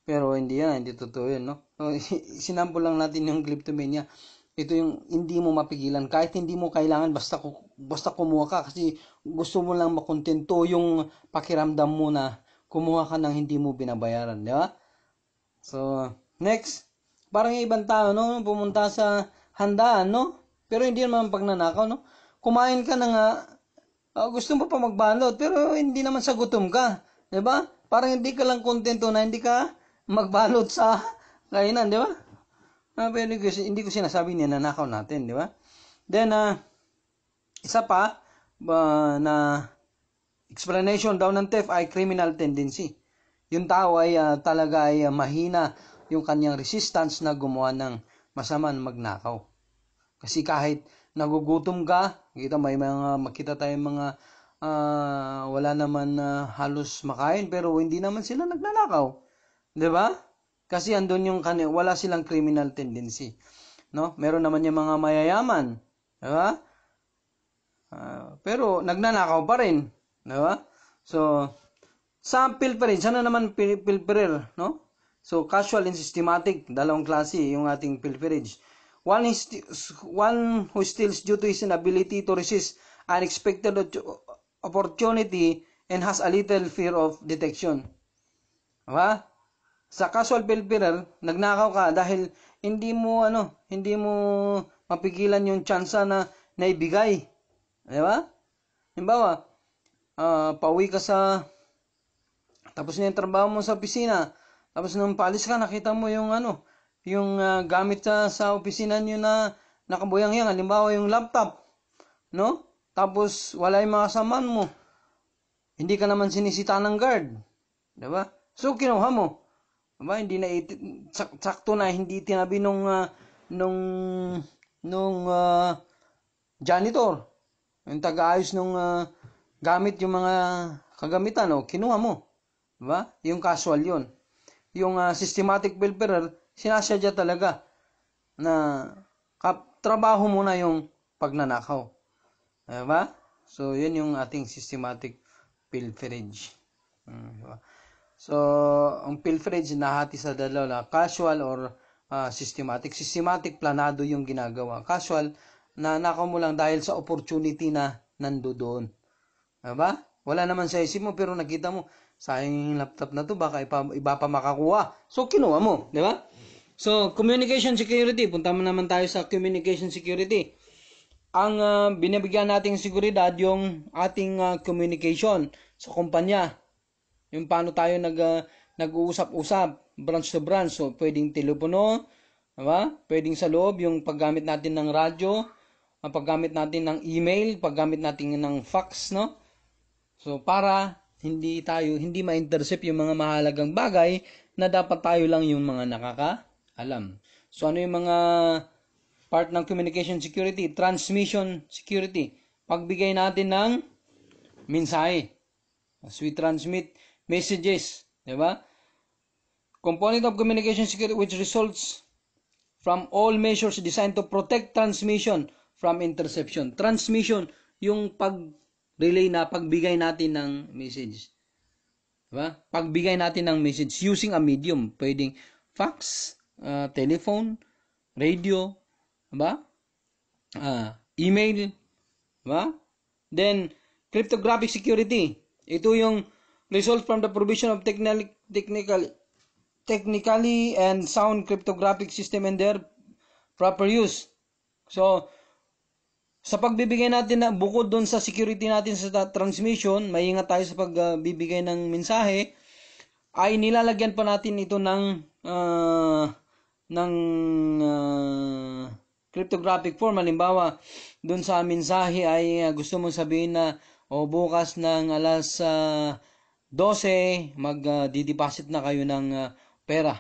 Pero hindi yan, hindi totoo yun, no? So, sinample lang natin yung kleptomania. Ito yung hindi mo mapigilan. Kahit hindi mo kailangan, basta kumuha ka kasi gusto mo lang makontento yung pakiramdam mo na kumuha ka ng hindi mo binabayaran. Di ba? So, next. Parang yung ibang tao, no? Pumunta sa handaan, no? Pero hindi naman pagnanakaw, no? Kumain ka na nga, gusto mo pa magbalot, pero hindi naman sa gutom ka. Di ba? Parang hindi ka lang kontento na hindi ka magbalot sa kainan, di ba? Pero hindi ko sinasabi niya nanakaw natin, di ba? Then, isa pa, na explanation daw ng theft ay criminal tendency. Yung tao ay talaga ay mahina yung kanyang resistance na gumawa ng masama na magnakaw. Kasi kahit nagugutom ka, makita tayong mga wala naman halos makain pero hindi naman sila nagnanakaw. 'Di ba? Kasi andun yung wala silang criminal tendency, no? Meron naman yung mga mayayaman, 'di ba? Pero nagnanakaw pa rin, 'di ba? So sa pilferage, ano naman pilferer, no? So casual and systematic, dalawang klase yung ating pilferage. One who steals due to his inability to resist unexpected opportunity and has a little fear of detection. Diba? Sa casual pilferer, nagnakaw ka dahil hindi mo mapigilan yung tsansa na naibigay. Diba? Halimbawa, pauwi ka tapos na yung trabaho mo sa opisina, tapos nung paalis ka, nakita mo yung gamit sa opisina nyo na nakabuyang-yang, halimbawa yung laptop, no? Tapos wala yung mga saman mo. Hindi ka naman sinisita ng guard. Diba? So, kinuha mo. Diba? Hindi na sakto na hindi tinabi nung janitor. Yung taga-ayos nung gamit yung mga kagamitan, kinuha mo. Diba? Yung casual yun. Yung systematic pilferer, sinasadya talaga na trabaho mo na yung pagnanakaw. Diba? So, yun yung ating systematic pilferage. Diba? So, ang pilferage nahati sa dalawa, casual or systematic. Systematic, planado yung ginagawa. Casual, nanakaw mo lang dahil sa opportunity na nandoon. Diba? Wala naman sa isip mo, pero nakita mo, sayang yung laptop na to, baka iba pa makakuha. So, kinuha mo. Diba? So, communication security. Punta mo naman tayo sa communication security. Ang binibigyan nating seguridad yung ating communication sa kumpanya. Yung paano tayo nag-uusap-usap, branch to branch. So, pwedeng telepono, diba? Pwedeng sa loob, yung paggamit natin ng radyo, ang paggamit natin ng email, paggamit natin ng fax, no? So, para hindi ma-intercept yung mga mahalagang bagay na dapat tayo lang yung mga nakakaalam. So, ano yung mga part ng communication security? Transmission security. Pagbigay natin ng mensahe. As we transmit messages, di ba? Component of communication security which results from all measures designed to protect transmission from interception. Transmission, yung pag-relay na pagbigay natin ng message. Diba? Pagbigay natin ng message using a medium. Pwedeng fax, telephone, radio, diba? Email, diba? Then, cryptographic security. Ito yung result from the provision of technically and sound cryptographic system and their proper use. So, sa pagbibigay natin na bukod doon sa security natin sa transmission, maingat tayo sa pagbibigay ng mensahe, ay nilalagyan pa natin ito ng cryptographic form. Halimbawa, doon sa mensahe ay gusto mong sabihin na bukas ng alas 12 mag-deposit na kayo ng pera.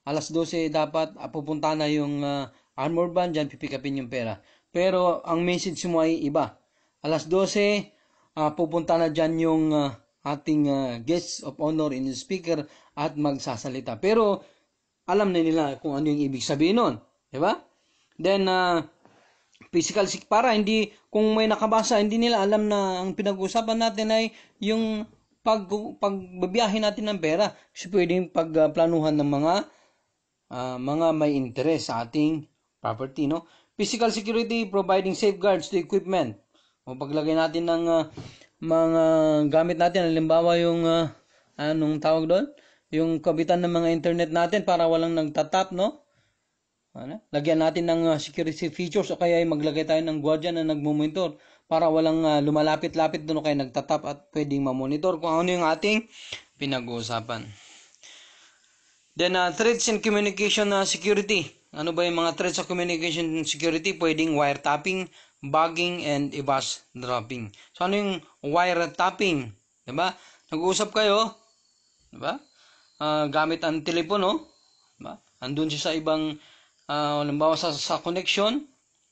Alas 12 dapat pupunta na yung armor band, dyan pipick upin yung pera. Pero ang message mo ay iba. Alas 12, pupunta na dyan yung ating guest of honor in the speaker at magsasalita. Pero alam na nila kung ano yung ibig sabihin nun. Diba? Then, physical sick, para hindi, kung may nakabasa, hindi nila alam na ang pinag-uusapan natin ay yung pagbabiyahe natin ng pera. Kasi pwedeng pagplanuhan ng mga may interest sa ating property, no? Physical security, providing safeguards to equipment. O paglagay natin ng mga gamit natin, halimbawa yung anong tawag doon? Yung kabitan ng mga internet natin para walang nagtatap, no? Lagyan natin ng security features o kaya ay maglagay tayo ng guardian na nagmumonitor para walang lumalapit-lapit doon o kaya nagtatap at pwedeng mamonitor kung ano yung ating pinag-uusapan. Then, threats and communication security. Ano ba yung mga threats sa communication security? Pwedeng wiretapping, bugging, and eavesdropping. So, ano yung wiretapping? Diba? Nag-uusap kayo, diba? Gamit ang telepono, diba? Andun siya sa ibang, halimbawa sa connection,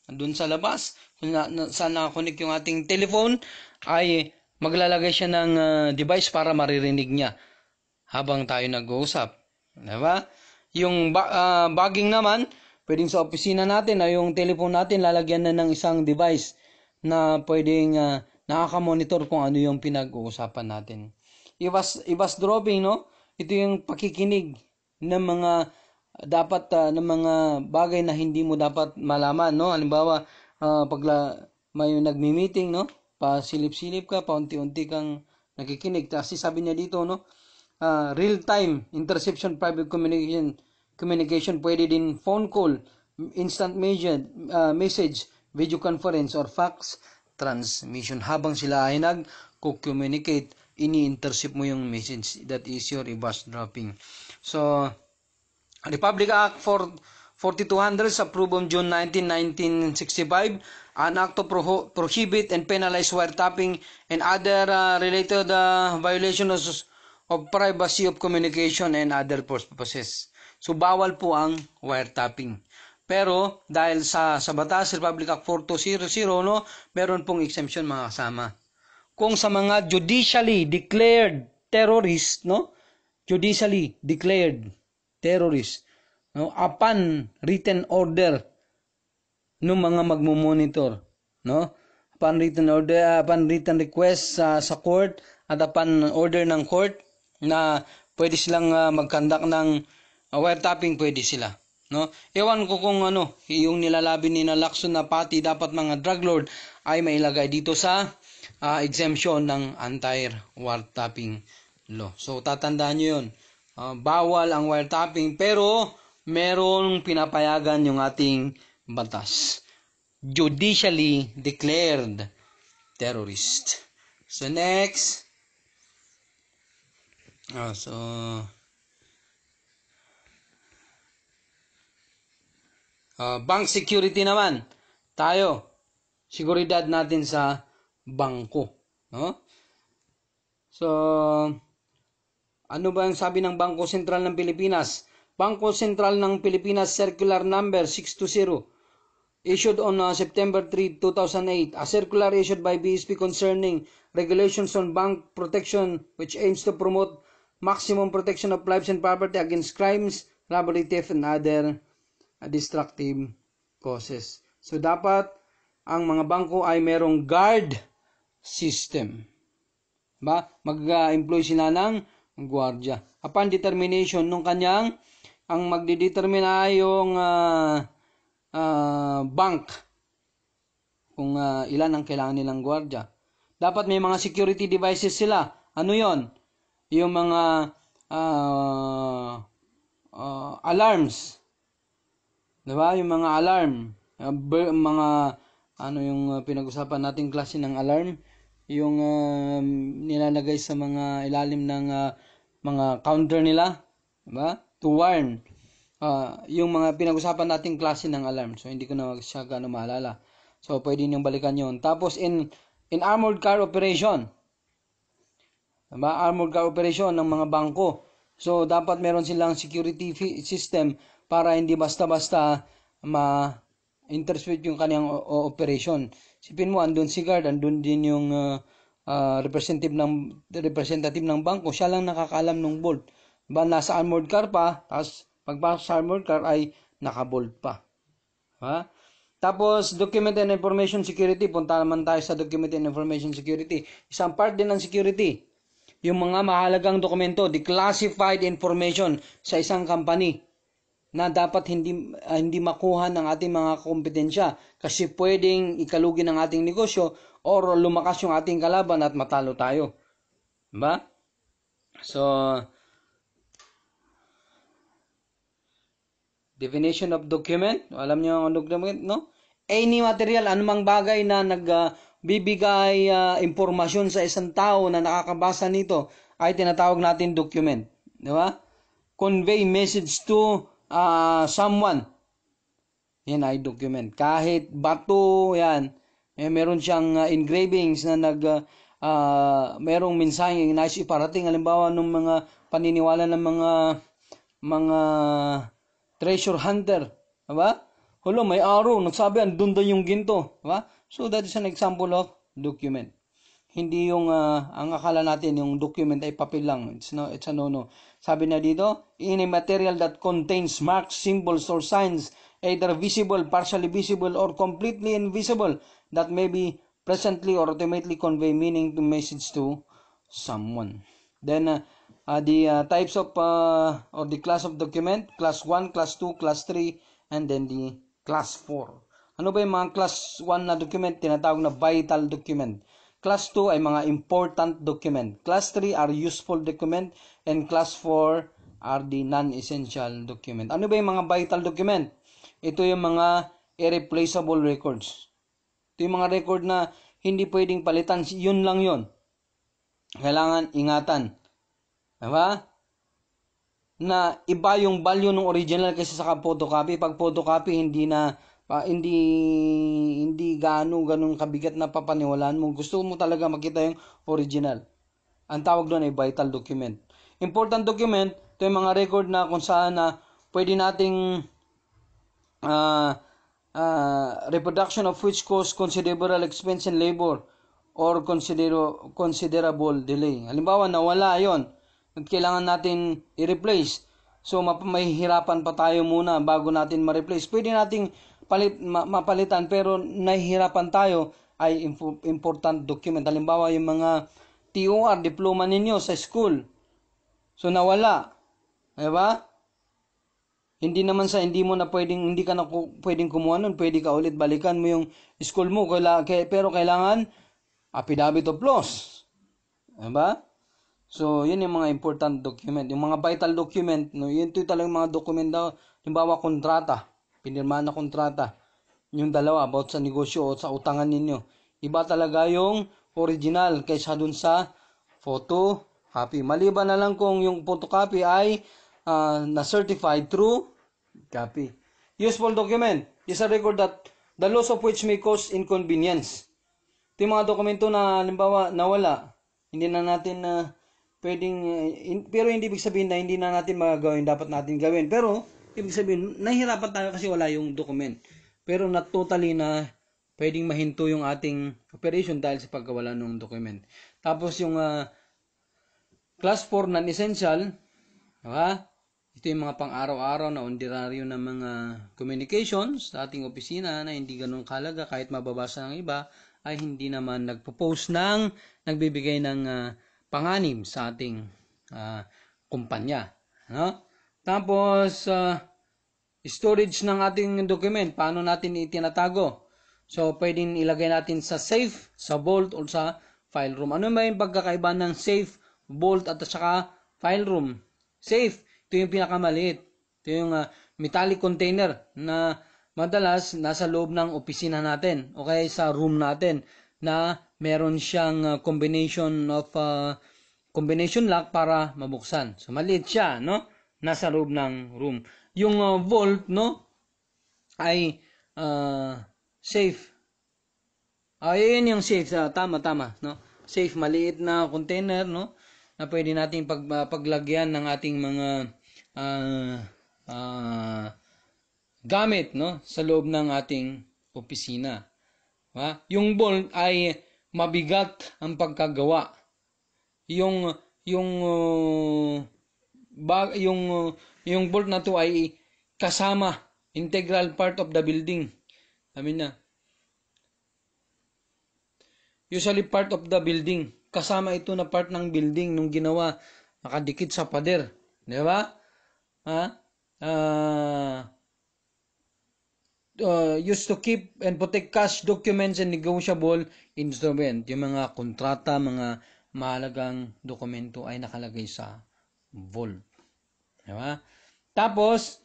andun sa labas, kung saan nakakonect yung ating telephone, ay maglalagay siya ng device para maririnig niya habang tayo nag-uusap. Diba? Yung bugging naman, pwedeng sa opisina natin ay yung telephone natin lalagyan na ng isang device na pwedeng nakaka-monitor kung ano yung pinag-uusapan natin. Eavesdropping, no? Ito yung pakikinig ng mga dapat ng mga bagay na hindi mo dapat malaman, no? Halimbawa, pag may nagmi-meeting, no? Pasilip-silip ka, paunti-unti kang nakikinig. Kasi sabi niya dito, no? Real-time interception private communication pwede din phone call, instant message, video conference, or fax transmission. Habang sila ay nag-communicate, ini-intercept mo yung message. That is your eavesdropping. So, Republic Act 4200 approved on June 19, 1965, an act to prohibit and penalize wiretapping and other related violations of privacy of communication and other purposes. So, bawal po ang wiretapping. Pero, dahil sa batas, Republic Act 4200, no, meron pong exemption mga kasama. Kung sa mga judicially declared terrorists, no, judicially declared terrorists, no, upon written order ng mga magmo-monitor, no, upon written order, upon written request sa court at upon order ng court na pwede silang mag-conduct ng wiretapping, pwede sila, no. Ewan ko kung ano yung nilalabi ni Lacson na pati dapat mga drug lord ay mailagay dito sa exemption ng anti-wiretapping law. So tatandaan nyo yun. Bawal ang wiretapping pero merong pinapayagan yung ating batas. Judicially declared terrorist. So next. Bank security naman. Tayo. Seguridad natin sa bangko. No? So, ano ba ang sabi ng Bangko Sentral ng Pilipinas? Bangko Sentral ng Pilipinas Circular Number 620 issued on September 3, 2008. A circular issued by BSP concerning regulations on bank protection which aims to promote maximum protection of lives and property against crimes, robbery, theft, and other destructive causes. So, dapat ang mga bangko ay merong guard system. Mag-employ sila ng gwardiya. Upon determination nung kanyang, ang magdidetermine ay yung bank kung ilan ang kailangan nilang gwardiya. Dapat may mga security devices sila. Ano yon? Yung mga alarms. Diba? Yung mga alarm. Mga ano yung pinag-usapan nating klase ng alarm. Yung nilalagay sa mga ilalim ng mga counter nila, diba? To warn. Yung mga pinag-usapan nating klase ng alarm. So, hindi ko na siya gaano maalala. So, pwede niyong balikan yon. Tapos, in armored car operation. Diba? Armored car operation ng mga bangko. So, dapat meron silang security system para hindi basta-basta ma-intercept yung kanyang operation. Sipin mo, andun si guard, andun din yung representative ng bangko, siya lang nakakaalam ng bolt. Diba, nasa armored car pa, tapos pagpasok sa armored car ay naka-bolt pa. Ha? Tapos, document and information security. Punta naman tayo sa document and information security. Isang part din ng security. Yung mga mahalagang dokumento, declassified information sa isang company na dapat hindi makuha ng ating mga kompetensya kasi pwedeng ikalugi ng ating negosyo or lumakas yung ating kalaban at matalo tayo. Diba? So, definition of document. Alam niyo ang document, no? Any material, anumang bagay na nagbibigay impormasyon sa isang tao na nakakabasa nito ay tinatawag natin document. Diba? Convey message to someone. Yan ay document. Kahit bato, yan. Meron siyang engravings na merong mensahe na nais iparating. Halimbawa, ng mga paniniwala ng mga treasure hunter. Diba? Hulo, may araw. Nagsabi, andun daw yung ginto. Diba? So, that is an example of document. Hindi yung, ang akala natin, yung document ay papel lang. It's a no-no. Sabi na dito, in a material that contains marks, symbols, or signs, either visible, partially visible, or completely invisible, that may be presently or ultimately convey meaning to message to someone. Then, the types of, or the class of document, class 1, class 2, class 3, and then the class 4. Ano ba yung mga class 1 na document? Tinatawag na vital document. Class 2 ay mga important document. Class 3 are useful document. And class 4 are the non-essential document. Ano ba yung mga vital document? Ito yung mga irreplaceable records. Ito yung mga record na hindi pwedeng palitan. Yun lang yun. Kailangan ingatan. Diba? Na iba yung value ng original kaysa sa photocopy. Pag photocopy, hindi ganong kabigat na papaniwalaan mo. Gusto mo talaga makita yung original. Ang tawag doon ay vital document. Important document, ito yung mga record na kung saan na pwede nating reproduction of which cause considerable expense and labor or considerable delay. Halimbawa, nawala yon at kailangan natin i-replace. So, mahihirapan pa tayo muna bago natin ma-replace. Pwede nating mapalitan pero nahihirapan tayo ay important document. Halimbawa, yung mga TOR, diploma ninyo sa school. So, nawala. Diba? Hindi ka na pwedeng kumuha nun. Pwede ka ulit balikan mo yung school mo. Pero kailangan affidavit of loss. Diba? So, yun yung mga important document. Yung mga vital document, no, yun ito talagang mga document daw. Halimbawa, kontrata. Pinirmahan na kontrata. Yung dalawa about sa negosyo o sa utangan ninyo. Iba talaga yung original kaysa dun sa photocopy. Maliban na lang kung yung photocopy ay na-certified through copy. Useful document is a record that the loss of which may cause inconvenience. Ito yung mga dokumento na halimbawa nawala. Hindi na natin pwedeng, pero hindi ibig sabihin na hindi na natin magagawin, dapat natin gawin. Pero, ibig sabihin, nahihirapan tayo kasi wala yung document. Pero not totally na pwedeng mahinto yung ating operation dahil sa pagkawala ng document. Tapos yung class 4 non-essential, diba? Ito yung mga pang-araw-araw na ordinaryo na mga communications sa ating opisina na hindi ganun kalaga kahit mababasa ng iba ay hindi naman nagbibigay ng panganib sa ating kumpanya. No? Tapos, storage ng ating document, paano natin itinatago? So, pwedeng ilagay natin sa safe, sa vault, o sa file room. Ano ba yung pagkakaiba ng safe, vault, at saka file room? Safe, ito yung pinakamaliit. Ito yung metallic container na madalas nasa loob ng opisina natin o kaya sa room natin na meron siyang combination lock para mabuksan. So, maliit siya, no? Nasa loob ng room. Yung vault, no, ay safe. Yun yung safe. Tama, no? Safe, maliit na container, no, na pwede nating paglagyan ng ating mga gamit, no, sa loob ng ating opisina. Yung bolt ay mabigat ang pagkagawa. Yung yung yung bolt na to ay kasama, integral part of the building. Sabi na, usually part of the building. Kasama ito na part ng building nung ginawa, nakadikit sa pader. Di ba? Used to keep and protect cash, documents, and negotiable instrument. Yung mga kontrata, mga mahalagang dokumento ay nakalagay sa vault. Diba? Tapos,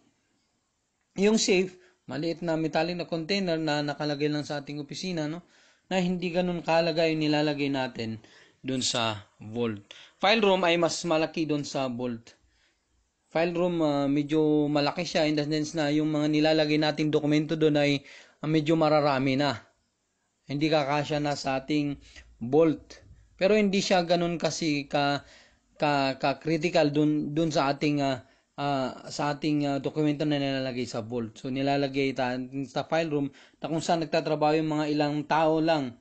yung safe, maliit na metallic na container na nakalagay lang sa ating opisina, no? Na hindi ganun kalagay yung nilalagay natin dun sa vault. File room ay mas malaki dun sa vault. File room, medyo malaki siya in the sense na yung mga nilalagay nating dokumento doon ay medyo mararami na. Hindi kakasya na sa ating vault. Pero hindi siya ganun kasi ka-critical dun sa ating dokumento na nilalagay sa vault. So nilalagay sa file room na kung saan nagtatrabaho yung mga ilang tao lang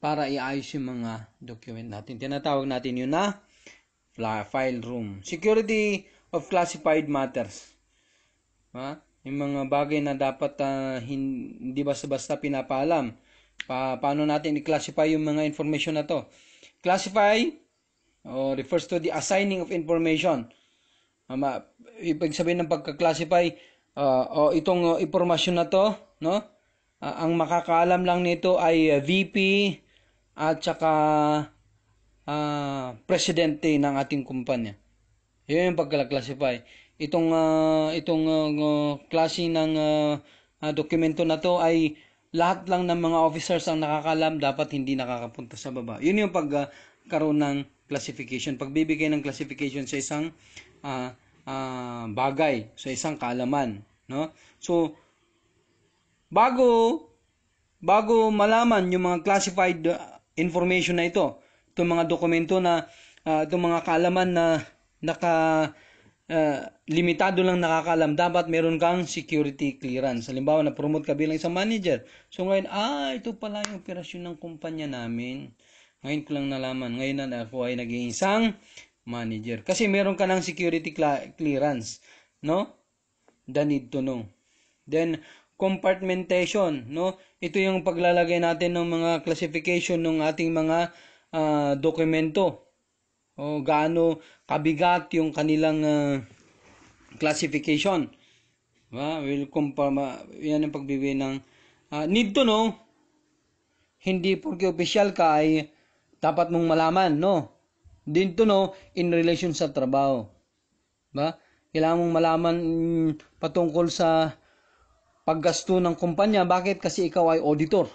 para iayos yung mga document natin. Tinatawag natin yun na file room. Security of classified matters. Yung mga bagay na dapat hindi basta-basta pinapaalam. Paano natin i-classify yung mga information na to? Classify refers to the assigning of information. Ibig sabihin ng pagka-classify, itong impormasyon na to, no? Ang makakaalam lang nito ay VP at saka presidente ng ating kumpanya. Yun yung pagka-classify. Itong klase ng dokumento na to ay lahat lang ng mga officers ang nakakalam, dapat hindi nakakapunta sa baba. Yun yung pagkaroon ng classification. Pagbibigay ng classification sa isang bagay, sa isang kaalaman, no? So bago malaman yung mga classified information na ito, itong mga dokumento na itong mga kaalaman na limitado lang nakakaalam, dapat meron kang security clearance. Halimbawa, na-promote ka bilang isang manager. So ngayon, ito pala yung operasyon ng kumpanya namin. Ngayon ko lang nalaman. Ngayon na ako ay naging isang manager. Kasi meron ka ng security clearance. No? The need to know. Then, compartmentation. No? Ito yung paglalagay natin ng mga classification ng ating mga dokumento. O gaano kabigat yung kanilang classification. Yan ang pagbibigay ng need to know. Hindi porque official ka ay dapat mong malaman, no? Need to know in relation sa trabaho. Kailangan mong malaman patungkol sa paggasto ng kumpanya. Bakit? Kasi ikaw ay auditor.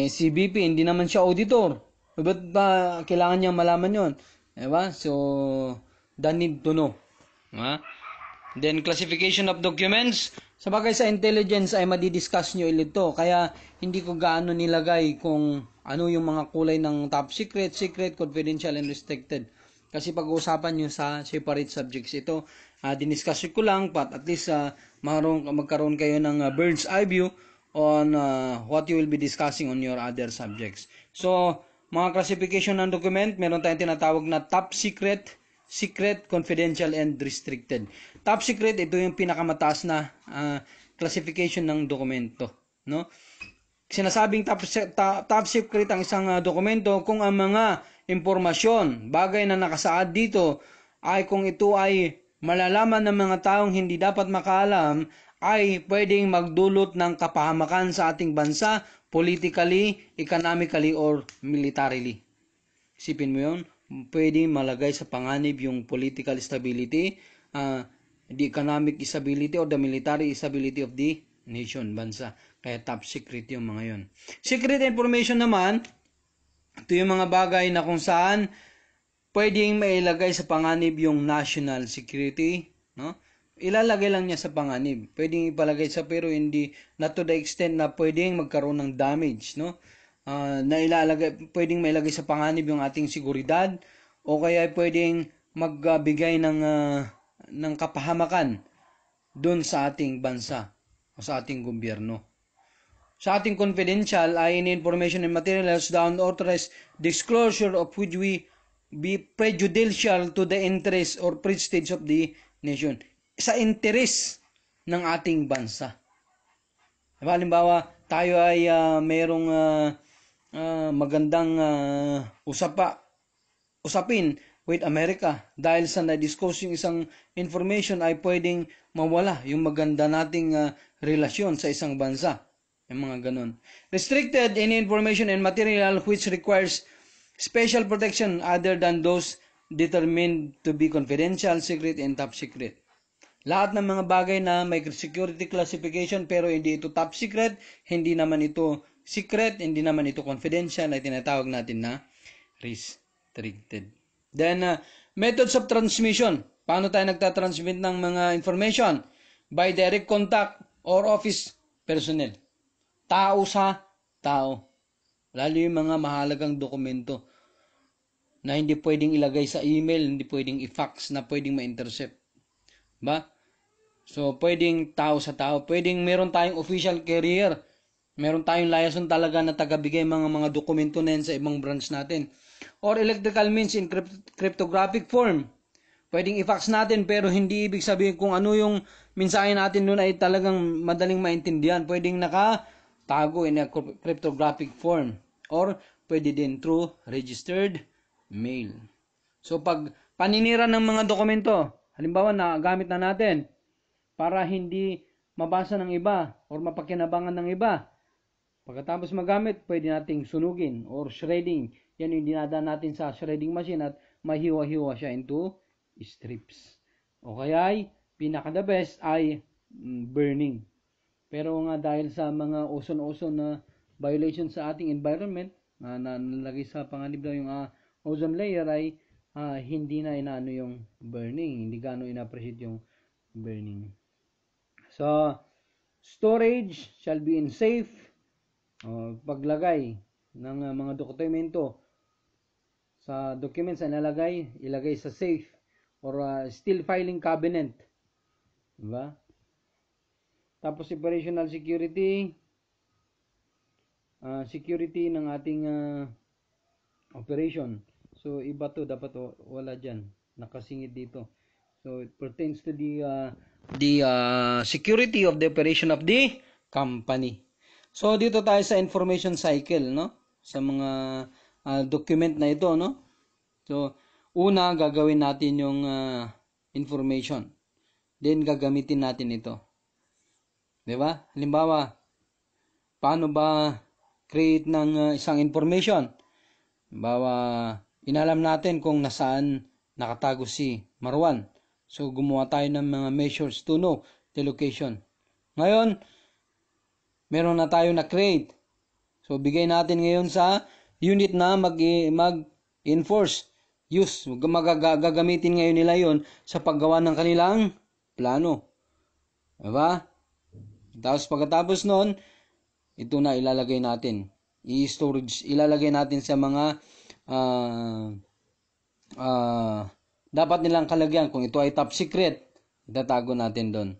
Si VP, hindi naman siya auditor. Ba't ba kailangan niya malaman yon? Diba? So, the need to know. Then, classification of documents. Sabagay sa intelligence ay madidiscuss nyo ulit to. Kaya, hindi ko gaano nilagay kung ano yung mga kulay ng top secret, secret, confidential, and restricted. Kasi pag-uusapan nyo sa separate subjects ito, diniscuss ko lang, but at least magkaroon kayo ng bird's eye view on what you will be discussing on your other subjects. So, mga classification ng document, meron tayong tinatawag na top secret, secret, confidential, and restricted. Top secret, ito yung pinakamataas na classification ng dokumento. No? Sinasabing top secret ang isang dokumento kung ang mga impormasyon, bagay na nakasaad dito, ay kung ito ay malalaman ng mga taong hindi dapat makaalam, ay pwedeng magdulot ng kapahamakan sa ating bansa, politically, economically, or militarily. Isipin mo yun, pwedeng malagay sa panganib yung political stability, the economic stability, or the military stability of the nation, bansa. Kaya top secret yung mga yun. Secret information naman, ito yung mga bagay na kung saan pwedeng mailagay sa panganib yung national security, no? Ilalagay lang niya sa panganib. Pwedeng ipalagay sa pero hindi not to the extent na pwedeng magkaroon ng damage, no? Pwedeng mailagay sa panganib yung ating seguridad o kaya pwedeng magbigay ng kapahamakan dun sa ating bansa o sa ating gobyerno. Sa ating confidential ay any information and materials the unauthorized disclosure of which we be prejudicial to the interest or prestige of the nation. Sa interes ng ating bansa. Halimbawa, tayo ay mayroong magandang usapin with America dahil sa na-disclose yung isang information ay pwedeng mawala yung maganda nating relasyon sa isang bansa. Yung mga ganun. Restricted any information and material which requires special protection other than those determined to be confidential, secret, and top secret. Lahat ng mga bagay na may security classification pero hindi ito top secret, hindi naman ito secret, hindi naman ito confidential, ay tinatawag natin na restricted. Then, methods of transmission. Paano tayo nagtatransmit ng mga information? By direct contact or office personnel. Tao sa tao. Lalo yung mga mahalagang dokumento na hindi pwedeng ilagay sa email, hindi pwedeng i-fax, na pwedeng ma-intercept. Ba? So, pwedeng tao sa tao. Pwedeng meron tayong official carrier. Meron tayong liaison talaga na tagabigay mga dokumento na yan sa ibang branch natin. Or electrical means in cryptographic form. Pwedeng i-fax natin pero hindi ibig sabihin kung ano yung mensahe natin doon ay talagang madaling maintindihan. Pwedeng nakatago in a cryptographic form. Or pwede din through registered mail. So pag paninira ng mga dokumento, halimbawa na gamit na natin para hindi mabasa ng iba or mapakinabangan ng iba. Pagkatapos magamit, pwede nating sunugin or shredding. Yan yung dinadaan natin sa shredding machine at mahiwa-hiwa siya into strips. O kaya ay, pinaka-the best ay burning. Pero nga dahil sa mga ozone na violation sa ating environment, na nalagay sa panganib daw yung ozone layer ay hindi na inaano yung burning. Hindi gaano ina-appreciate yung burning. So, storage shall be in safe. Paglagay ng mga dokumento sa documents na ilagay sa safe or steel filing cabinet. Diba? Tapos operational security ng ating operation. So iba to, dapat wala dyan, nakasingit dito. So it pertains to the security of the operation of the company. So dito tayo sa information cycle, no? Sa mga document na ito, no? So una gagawin natin yung information. Then gagamitin natin ito. 'Di ba? Halimbawa, paano ba create ng isang information? Halimbawa, inalam natin kung nasaan nakatago si Marwan. So gumawa tayo ng mga measures to know the location. Ngayon, meron na tayo na create. So bigay natin ngayon sa unit na mag-enforce use. Gagamitin ngayon nila yon sa paggawa ng kanilang plano. Diba? Tapos pagkatapos nun, ito na ilalagay natin. I-storage, ilalagay natin sa mga dapat nilang kalagyan. Kung ito ay top secret, itatago natin doon.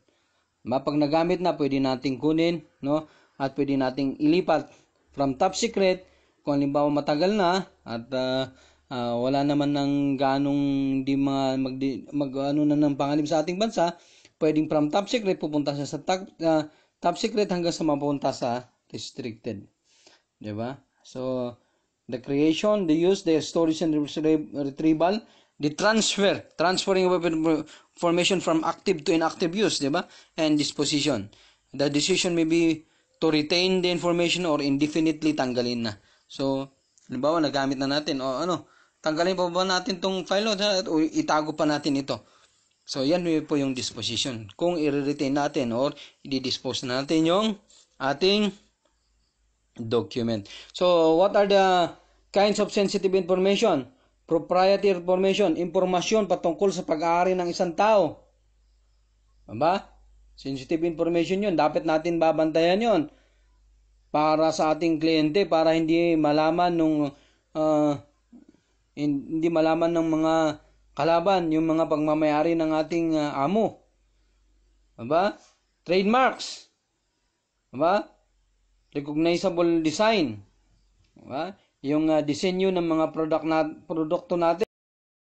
Pag nagamit na, pwede nating kunin, no? At pwede nating ilipat from top secret. Kung halimbawa matagal na at wala naman ng ganong di ano na ng panganib sa ating bansa, pwedeng from top secret pupunta sa top secret hanggang sa mapunta sa restricted. Diba? So, the creation, the use, the storage and retrieval, the transferring of information from active to inactive use, diba? And disposition. The decision may be to retain the information or indefinitely tanggalin na. So, halimbawa, nagamit na natin, tanggalin pa ba natin tong file o itago pa natin ito. So, yan po yung disposition. Kung i-retain natin or i-dispose natin yung ating document. So, what are the kinds of sensitive information? Proprietary information, impormasyon patungkol sa pag-aari ng isang tao. Diba? Sensitive information yun. Dapat natin babantayan yun para sa ating kliyente, para hindi malaman ng mga kalaban yung mga pagmamayari ng ating amo. Diba? Trademarks. Diba? Recognizable design. Diba? Yung disenyo ng mga produkto natin.